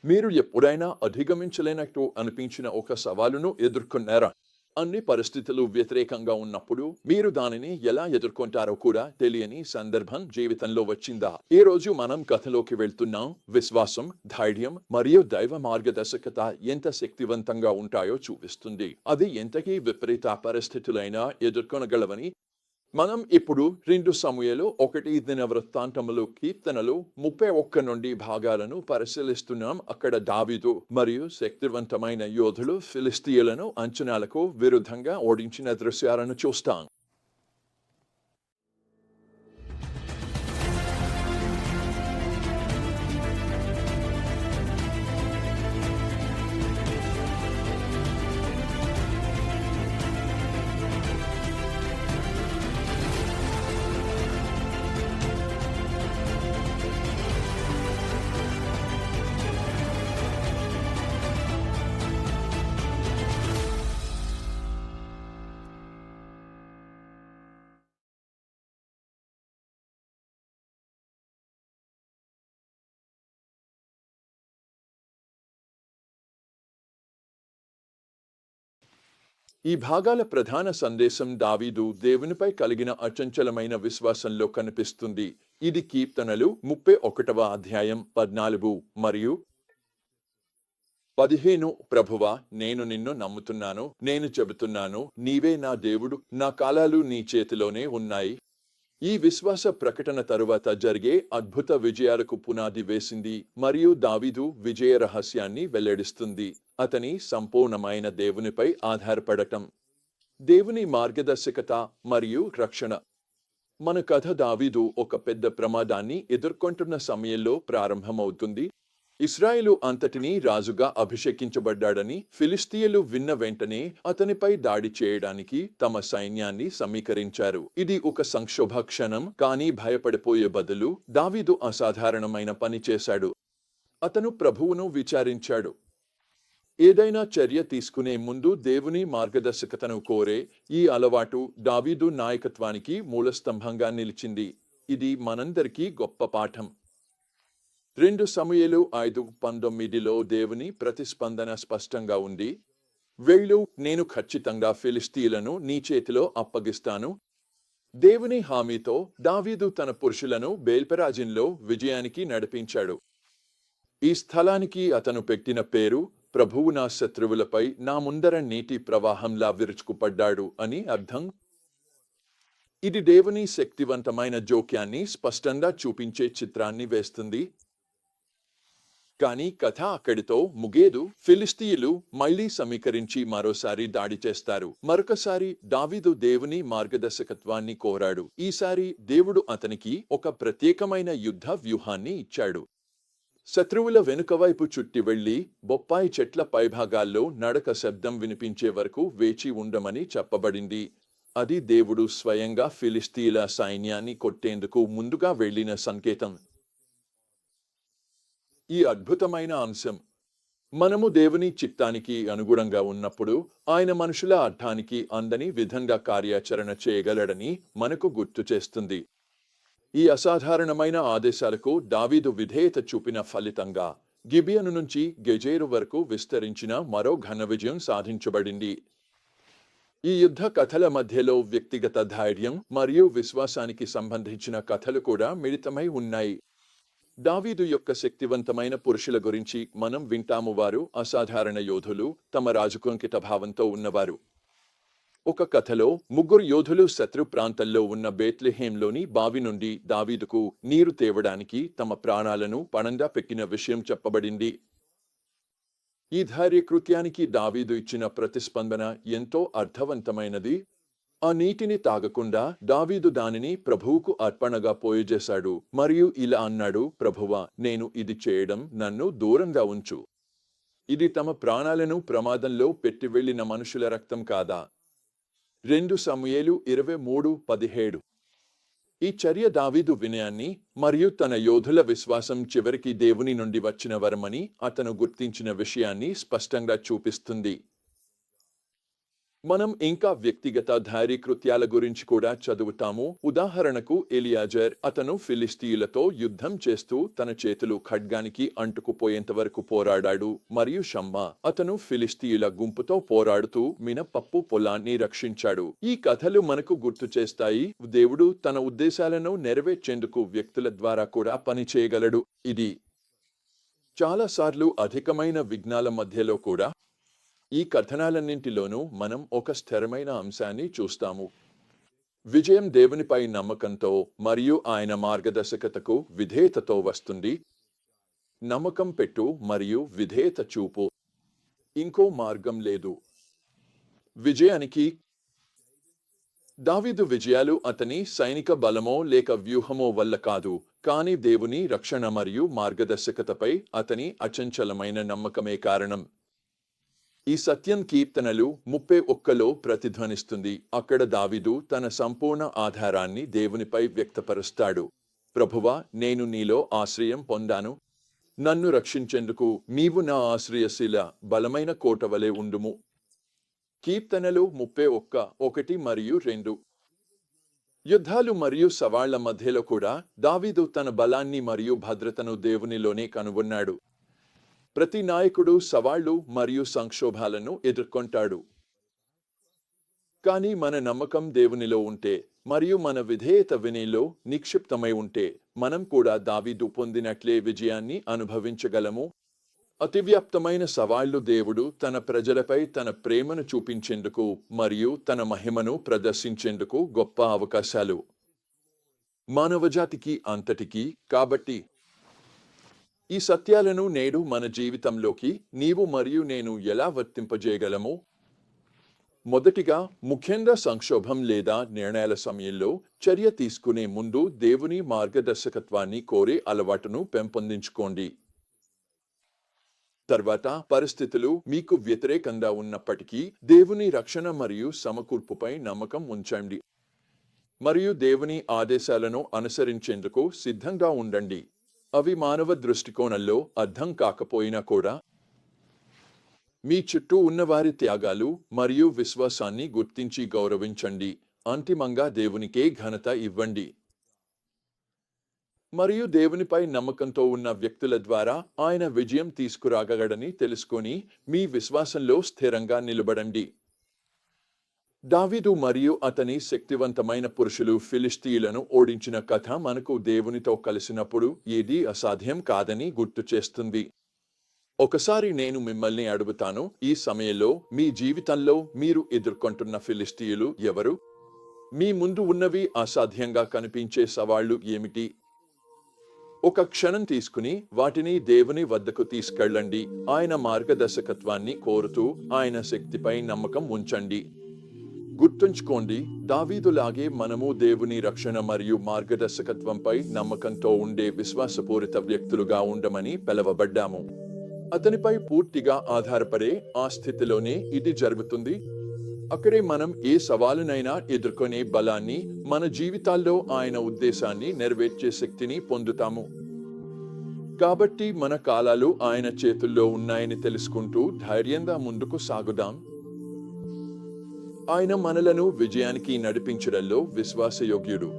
మీరు ఎప్పుడైనా అధిగమించలేనట్టు అనిపించిన ఒక సవాలును ఎదుర్కొన్నారా? అన్ని పరిస్థితులు వ్యతిరేకంగా ఉన్నప్పుడు మీరు దానిని ఎలా ఎదుర్కొంటారో కూడా తెలియని సందర్భం జీవితంలో వచ్చిందా? ఈ రోజు మనం కథలోకి వెళ్తున్నాం. విశ్వాసం, ధైర్యం మరియు దైవ మార్గదర్శకత ఎంత శక్తివంతంగా ఉంటాయో చూపిస్తుంది. అది ఎంతకీ విపరీత పరిస్థితులైనా ఎదుర్కొనగలవని మనం ఇప్పుడు 2 సమూయేలు 1 దినవృత్తాంతములు కీర్తనలు 31 నుండి భాగాలను పరిశీలిస్తున్నాం. అక్కడ దావీదు మరియు శక్తివంతమైన యోధులు ఫిలిస్తీయులను అంచనాలకు విరుద్ధంగా ఓడించిన దృశ్యాలను చూస్తాం. ఈ భాగాల ప్రధాన సందేశం దావీదు దేవునిపై కలిగిన అచంచలమైన విశ్వాసంలో కనిపిస్తుంది. ఇది కీర్తనలు 31వ అధ్యాయం 14 మరియు 15. ప్రభువా, నేను నిన్ను నమ్ముతున్నాను, నేను చెబుతున్నాను, నీవే నా దేవుడు, నా కాలాలు నీ చేతిలోనే ఉన్నాయి. ఈ విశ్వాస ప్రకటన తరువాత జరిగే అద్భుత విజయాలకు పునాది వేసింది మరియు దావీదు విజయ రహస్యాన్ని వెల్లడిస్తుంది. అతని సంపూర్ణమైన దేవునిపై ఆధారపడటం, దేవుని మార్గదర్శకత మరియు రక్షణ. మన కథ దావీదు ఒక పెద్ద ప్రమాదాన్ని ఎదుర్కొంటున్న సమయంలో ప్రారంభమవుతుంది. ఇశ్రాయేలు అంతటినీ రాజుగా అభిషేకించబడ్డాడని ఫిలిస్తీయులు విన్న వెంటనే అతనిపై దాడి చేయడానికి తమ సైన్యాన్ని సమీకరించారు. ఇది ఒక సంక్షోభ క్షణం, కానీ భయపడిపోయే బదులు దావీదు అసాధారణమైన పని చేశాడు. అతను ప్రభువును విచారించాడు. ఏదైనా చర్య తీసుకునే ముందు దేవుని మార్గదర్శకతను కోరే ఈ అలవాటు దావీదు నాయకత్వానికి మూలస్తంభంగా నిలిచింది. ఇది మనందరికీ గొప్ప పాఠం. 2 సమూయేలు 5:19లో దేవుని ప్రతిస్పందన స్పష్టంగా ఉంది. వెళ్ళు, నేను ఖచ్చితంగా ఫిలిస్తీయులను నీ చేతిలో అప్పగిస్తాను. దేవుని హామీతో దావీదు తన పురుషులను బేల్పెరాజిన్లో విజయానికి నడిపించాడు. ఈ స్థలానికి అతను పెట్టిన పేరు, ప్రభువు నా శత్రువులపై నా ముందర నీటి ప్రవాహంలా విరుచుకుపడ్డాడు అని అర్థం. ఇది దేవుని శక్తివంతమైన జోక్యాన్ని స్పష్టంగా చూపించే చిత్రాన్ని వేస్తుంది. కానీ కథ అక్కడితో ముగియదు. ఫిలిస్తీయులు మళ్లీ సమీకరించి మరోసారి దాడి చేస్తారు. మరొకసారి దావీదు దేవుని మార్గదర్శకత్వాన్ని కోరాడు. ఈసారి దేవుడు అతనికి ఒక ప్రత్యేకమైన యుద్ధ వ్యూహాన్ని ఇచ్చాడు. శత్రువుల వెనుకవైపు చుట్టి వెళ్లి బొప్పాయి చెట్ల పైభాగాల్లో నడక శబ్దం వినిపించే వరకు వేచి ఉండమని చెప్పబడింది. అది దేవుడు స్వయంగా ఫిలిస్తీయుల సైన్యాన్ని కొట్టేందుకు ముందుగా వెళ్లిన సంకేతం. ఈ అద్భుతమైన అంశం మనము దేవుని చిత్తానికి అనుగుణంగా ఉన్నప్పుడు ఆయన మనుషుల అర్థానికి అందని విధంగా కార్యాచరణ చేయగలడని మనకు గుర్తు చేస్తుంది. ఈ అసాధారణమైన ఆదేశాలకు దావీదు విధేయత చూపిన ఫలితంగా గిబియను నుంచి గెజేరు వరకు విస్తరించిన మరో ఘన విజయం సాధించబడింది. ఈ యుద్ధ కథల మధ్యలో వ్యక్తిగత ధైర్యం మరియు విశ్వాసానికి సంబంధించిన కథలు కూడా మిళితమై ఉన్నాయి. దావీదు యొక్క శక్తివంతమైన పురుషుల గురించి మనం వింటాము. వారు అసాధారణ యోధులు, తమ రాజుకంకిత భావంతో ఉన్నవారు. ఒక కథలో 3 యోధులు శత్రు ప్రాంతంలో ఉన్న బేత్లెహేంలోని బావి నుండి దావీదుకు నీరు తేవడానికి తమ ప్రాణాలను పణంగా పెట్టిన విషయం చెప్పబడింది. ఈ ధైర్యకృత్యానికి దావీదు ఇచ్చిన ప్రతిస్పందన ఎంతో అర్థవంతమైనది. ఆ నీటిని తాగకుండా దావీదు దానిని ప్రభువుకు అర్పణగా పోయజేశాడు మరియు ఇలా అన్నాడు, ప్రభువా, నేను ఇది చేయడం నన్ను దూరంగా ఉంచు. ఇది తమ ప్రాణాలను ప్రమాదంలో పెట్టి వెళ్లిన మనుషుల రక్తం కాదా? 2 సమూయేలు 23:17. ఈ చర్య దావీదు వినయాన్ని మరియు తన యోధుల విశ్వాసం చివరికి దేవుని నుండి వచ్చిన వరమని అతను గుర్తించిన విషయాన్ని స్పష్టంగా చూపిస్తుంది. మనం ఇంకా వ్యక్తిగత ధైర్యకృత్యాల గురించి కూడా చదువుతాము. ఉదాహరణకు ఎలియాజర్, అతను ఫిలిస్తీయులతో యుద్ధం చేస్తూ తన చేతులు ఖడ్గానికి అంటుకుపోయేంత వరకు పోరాడాడు. మరియు షమ్మా, అతను ఫిలిస్తీయుల గుంపుతో పోరాడుతూ మినపప్పు పొలాన్ని రక్షించాడు. ఈ కథలు మనకు గుర్తు చేస్తాయి, దేవుడు తన ఉద్దేశాలను నెరవేర్చేందుకు వ్యక్తుల ద్వారా కూడా పనిచేయగలడు. ఇది చాలాసార్లు అధికమైన విఘ్నాల మధ్యలో కూడా ఈ కథనాలన్నింటిలోనూ మనం ఒక స్థిరమైన అంశాన్ని చూస్తాము. విజయం దేవునిపై నమ్మకంతో మరియు ఆయన మార్గదర్శకతకు విధేయతతో వస్తుంది. నమ్మకం పెట్టు మరియు విధేయత చూపు. ఇంకో మార్గం లేదు. విజయానికి దావీదు విజయాలు అతని సైనిక బలమో లేక వ్యూహమో వల్ల కాదు, కానీ దేవుని రక్షణ మరియు మార్గదర్శకతపై అతని అచంచలమైన నమ్మకమే కారణం. ఈ సత్యం కీర్తనలు 31లో ప్రతిధ్వనిస్తుంది. అక్కడ దావీదు తన సంపూర్ణ ఆధారాన్ని దేవునిపై వ్యక్తపరుస్తాడు. ప్రభువా, నేను నీలో ఆశ్రయం పొందాను. నన్ను రక్షించేందుకు నీవు నా ఆశ్రయశీల, బలమైన కోటవలే ఉండుము. కీర్తనలు 31:1 మరియు 2. యుద్ధాలు మరియు సవాళ్ల మధ్యలో కూడా దావీదు తన బలాన్ని మరియు భద్రతను దేవునిలోనే కనుగొన్నాడు. ప్రతి నాయకుడు సవాళ్లు మరియు సంక్షోభాలను ఎదుర్కొంటాడు. కానీ మన నమ్మకం దేవునిలో ఉంటే మరియు మన విధేయత వినయంలో నిక్షిప్తమై ఉంటే మనం కూడా దావీదు పొందినట్లే విజయాన్ని అనుభవించగలము. అతివ్యాప్తమైన సవాళ్లు దేవుడు తన ప్రజలపై తన ప్రేమను చూపించేందుకు మరియు తన మహిమను ప్రదర్శించేందుకు గొప్ప అవకాశాలు మానవజాతికి అంతటికీ. కాబట్టి ఈ సత్యాలను నేడు మన జీవితంలోకి నీవు మరియు నేను ఎలా వర్తింపజేయగలము? మొదటిగా, ముఖ్యంగా సంక్షోభం లేదా నిర్ణయాల సమయంలో చర్య తీసుకునే ముందు దేవుని మార్గదర్శకత్వాన్ని కోరే అలవాటును పెంపొందించుకోండి. తర్వాత, పరిస్థితులు మీకు వ్యతిరేకంగా ఉన్నప్పటికీ దేవుని రక్షణ మరియు సమకూర్పుపై నమ్మకం ఉంచండి మరియు దేవుని ఆదేశాలను అనుసరించేందుకు సిద్ధంగా ఉండండి. అవి మానవ దృష్టికోణంలో అర్థం కాకపోయినా కూడా మీ చుట్టూ ఉన్నవారి త్యాగాలు మరియు విశ్వాసాన్ని గుర్తించి గౌరవించండి. అంతిమంగా దేవునికే ఘనత ఇవ్వండి. మరియు దేవునిపై నమ్మకంతో ఉన్న వ్యక్తుల ద్వారా ఆయన విజయం తీసుకురాగలడని తెలుసుకొని మీ విశ్వాసంలో స్థిరంగా నిలబడండి. దావీదు మరియు అతని శక్తివంతమైన పురుషులు ఫిలిస్తీయులను ఓడించిన కథ మనకు దేవునితో కలిసినప్పుడు ఏదీ అసాధ్యం కాదని గుర్తు చేస్తుంది. ఒకసారి నేను మిమ్మల్ని అడుగుతాను, ఈ సమయంలో మీ జీవితంలో మీరు ఎదుర్కొంటున్న ఫిలిస్తీయులు ఎవరు? మీ ముందు ఉన్నవి అసాధ్యంగా కనిపించే సవాళ్లు ఏమిటి? ఒక క్షణం తీసుకుని వాటిని దేవుని వద్దకు తీసుకెళ్ళండి. ఆయన మార్గదర్శకత్వాన్ని కోరుతూ ఆయన శక్తిపై నమ్మకం ఉంచండి. గుర్తుంచుకోండి, దావీదులాగే మనము దేవుని రక్షణ మరియు మార్గదర్శకత్వంపై నమ్మకంతో ఉండే విశ్వాసపూరిత వ్యక్తులుగా ఉండమని పిలువబడ్డాము. అతనిపై పూర్తిగా ఆధారపడే ఆ స్థితిలోనే ఇది జరుగుతుంది. అక్కడే మనం ఏ సవాలునైనా ఎదుర్కొనే బలాన్ని, మన జీవితాల్లో ఆయన ఉద్దేశాన్ని నెరవేర్చే శక్తిని పొందుతాము. కాబట్టి మన కాలాలు ఆయన చేతుల్లో ఉన్నాయని తెలుసుకుంటూ ధైర్యంగా ముందుకు సాగుదాం. ఆయన మనలను విజయానికి నడిపించడంలో విశ్వాసయోగ్యుడు.